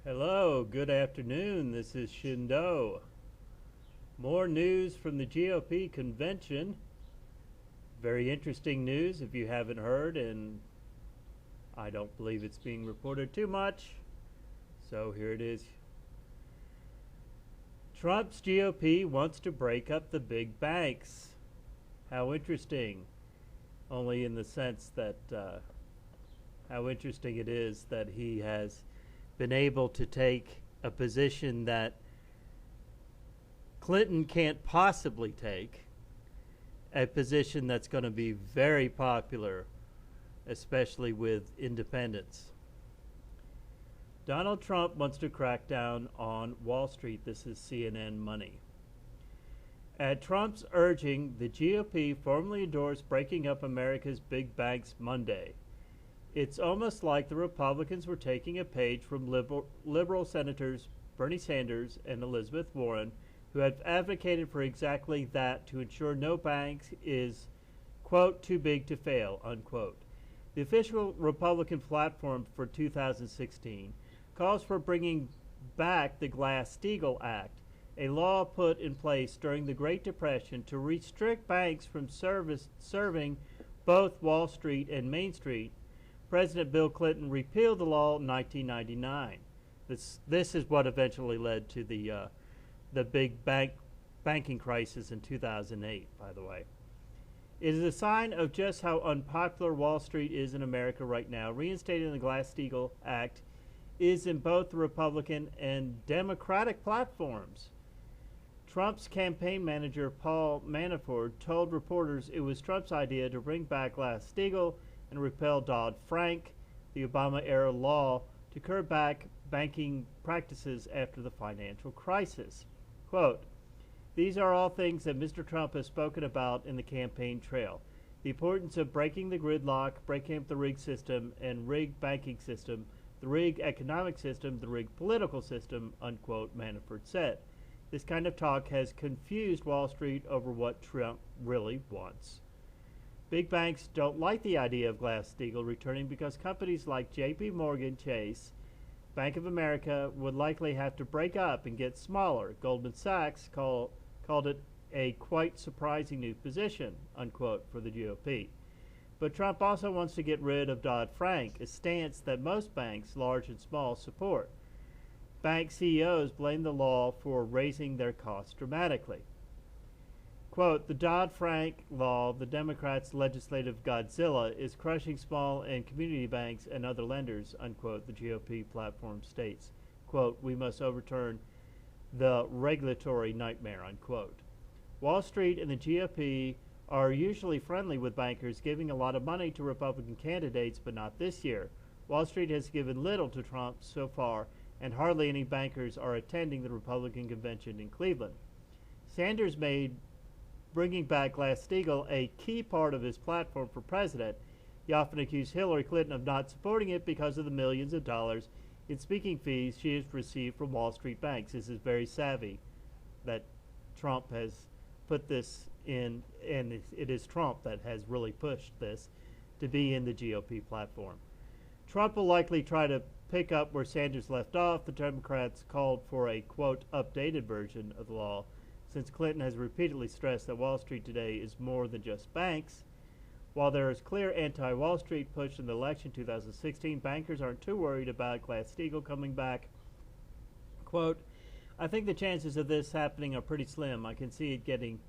Hello, good afternoon. This is Shindo. More news from the GOP convention. Very interesting news if you haven't heard, and I don't believe it's being reported too much. So here it is. Trump's GOP wants to break up the big banks. How interesting. Only in the sense that how interesting it is that he has been able to take a position that Clinton can't possibly take, a position that's going to be very popular, especially with independents. Donald Trump wants to crack down on Wall Street. This is CNN Money. At Trump's urging, the GOP formally endorsed breaking up America's big banks Monday. It's almost like the Republicans were taking a page from liberal Senators Bernie Sanders and Elizabeth Warren, who have advocated for exactly that to ensure no bank is, quote, too big to fail, unquote. The official Republican platform for 2016 calls for bringing back the Glass-Steagall Act, a law put in place during the Great Depression to restrict banks from serving both Wall Street and Main Street. President Bill Clinton repealed the law in 1999. This is what eventually led to the big banking crisis in 2008, by the way. It is a sign of just how unpopular Wall Street is in America right now. Reinstating the Glass-Steagall Act is in both the Republican and Democratic platforms. Trump's campaign manager, Paul Manafort, told reporters it was Trump's idea to bring back Glass-Steagall and repeal Dodd-Frank, the Obama-era law to curb back banking practices after the financial crisis. Quote, "These are all things that Mr. Trump has spoken about in the campaign trail. The importance of breaking the gridlock, breaking up the rigged system and rigged banking system, the rigged economic system, the rigged political system," unquote, Manafort said. This kind of talk has confused Wall Street over what Trump really wants. Big banks don't like the idea of Glass-Steagall returning because companies like J.P. Morgan Chase, Bank of America would likely have to break up and get smaller. Goldman Sachs called it a quite surprising new position, unquote, for the GOP. But Trump also wants to get rid of Dodd-Frank, a stance that most banks, large and small, support. Bank CEOs blame the law for raising their costs dramatically. Quote, "The Dodd-Frank law, the Democrats' legislative Godzilla, is crushing small and community banks and other lenders," unquote, the GOP platform states. Quote, "We must overturn the regulatory nightmare," unquote. Wall Street and the GOP are usually friendly with bankers, giving a lot of money to Republican candidates, but not this year. Wall Street has given little to Trump so far, and hardly any bankers are attending the Republican convention in Cleveland. Sanders made bringing back Glass-Steagall a key part of his platform for president. He often accused Hillary Clinton of not supporting it because of the millions of dollars in speaking fees she has received from Wall Street banks. This is very savvy that Trump has put this in, and it is Trump that has really pushed this to be in the GOP platform. Trump will likely try to pick up where Sanders left off. The Democrats called for a, quote, updated version of the law, since Clinton has repeatedly stressed that Wall Street today is more than just banks. While there is clear anti-Wall Street push in the election 2016, bankers aren't too worried about Glass-Steagall coming back. Quote, "I think the chances of this happening are pretty slim. I can't see it getting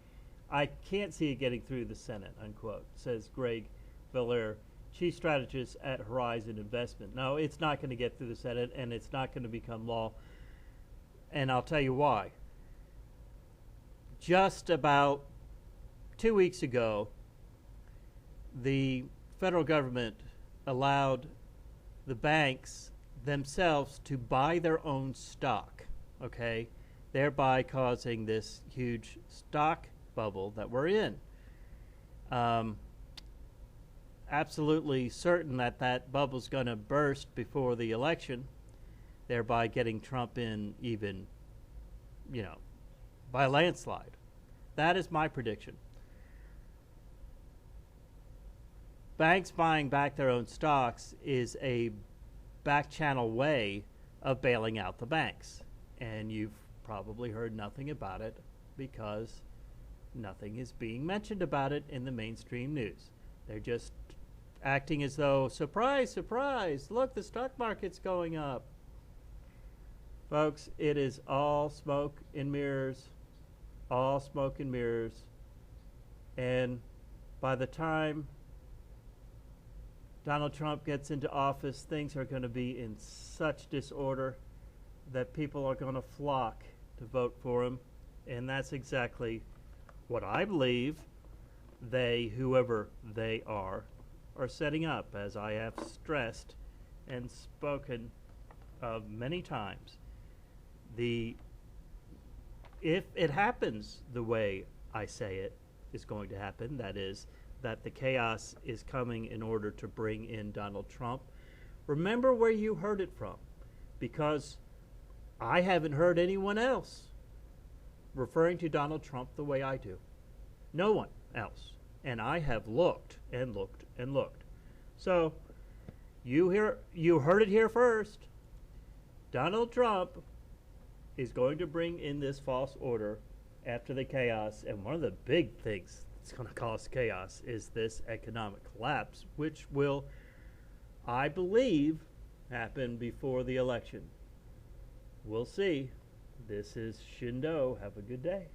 through the Senate," unquote, says Greg Valere, chief strategist at Horizon Investment. No, it's not going to get through the Senate, and it's not going to become law. And I'll tell you why. Just about 2 weeks ago, the federal government allowed the banks themselves to buy their own stock, okay, thereby causing this huge stock bubble that we're in. Absolutely certain that that bubble's going to burst before the election, thereby getting Trump in even, by a landslide. That is my prediction. Banks buying back their own stocks is a back channel way of bailing out the banks. And you've probably heard nothing about it because nothing is being mentioned about it in the mainstream news. They're just acting as though, surprise, surprise, look, the stock market's going up. Folks, it is all smoke and mirrors, all smoke and mirrors. And by the time Donald Trump gets into office, things are going to be in such disorder that people are going to flock to vote for him. And that's exactly what I believe they, whoever they are setting up, as I have stressed and spoken of many times. If it happens the way I say it is going to happen, that is, that the chaos is coming in order to bring in Donald Trump, remember where you heard it from, because I haven't heard anyone else referring to Donald Trump the way I do. No one else. And I have looked and looked and looked. So you heard it here first. Donald Trump is going to bring in this false order after the chaos, and one of the big things that's going to cause chaos is this economic collapse, which will, I believe, happen before the election. We'll see. This is Shindo. Have a good day.